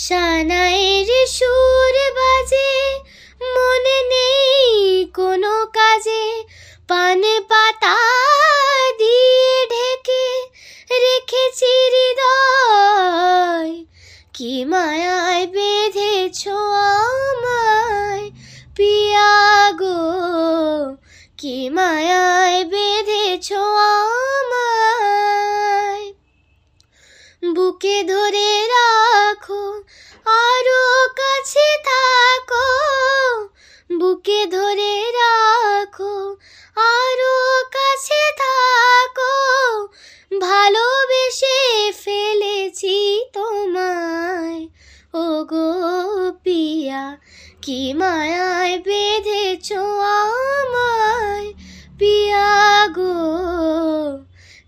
সানাইয়ের সুর বাজে, মনে নেই কোনো কাজে, পান পাতা দিয়ে ঢেকে রেখেছি হৃদয়। কি মায়ায় বেঁধেছ আমায় পিয়া গো, কি মায়ায় বেঁধেছ আমায়। বুকে ধরে রাখো, আরো কাছে থাকো, বুকে ধরে রাখো, আরো কাছে থাকো। ভালোবেসে ফেলেছি তোমায় ও গো পিয়া, কি মায়ায় বেঁধেছ আমায় পিয়া গো,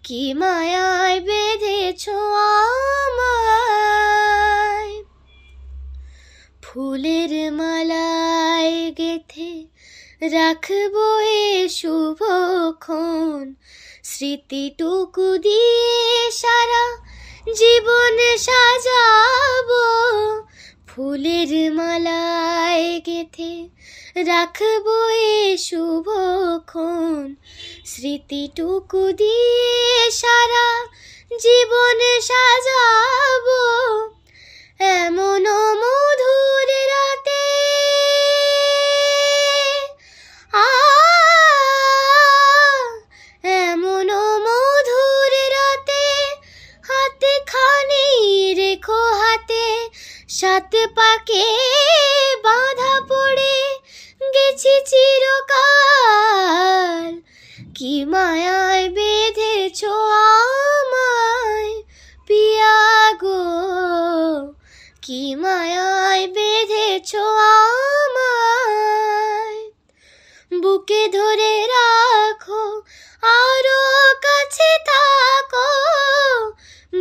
কি মায়ায় বেঁধেছ আমায়। ফুলের মালায় গেথে রাখবো এ শুভক্ষণ, স্মৃতিটুকু দিয়ে সারা জীবন সাজাবো। ফুলের মালায় গেথে রাখবো এ শুভক্ষণ, স্মৃতিটুকু দিয়ে সারা জীবন সাজাবো। এমন মধুর রাতে এমন মধুর রাতে হাতে খানি রেখো হাতে, সাত পাকে বাঁধা পড়ে গেছি চিরকাল। কি মায়ায় বেঁধেছ আমায় পিয়া গো, কি মায়ায় বেঁধেছ আমায়। বুকে ধরে রাখো, আরো কাছে থাকো,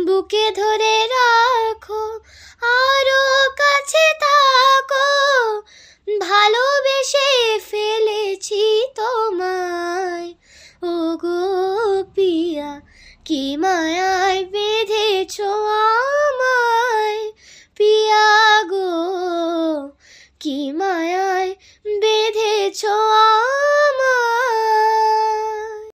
বুকে ধরে রাখো, আরো কাছে থাকো। ভালোবেসে ফেলেছি তোমায় ও গো পিয়া, কি মায়া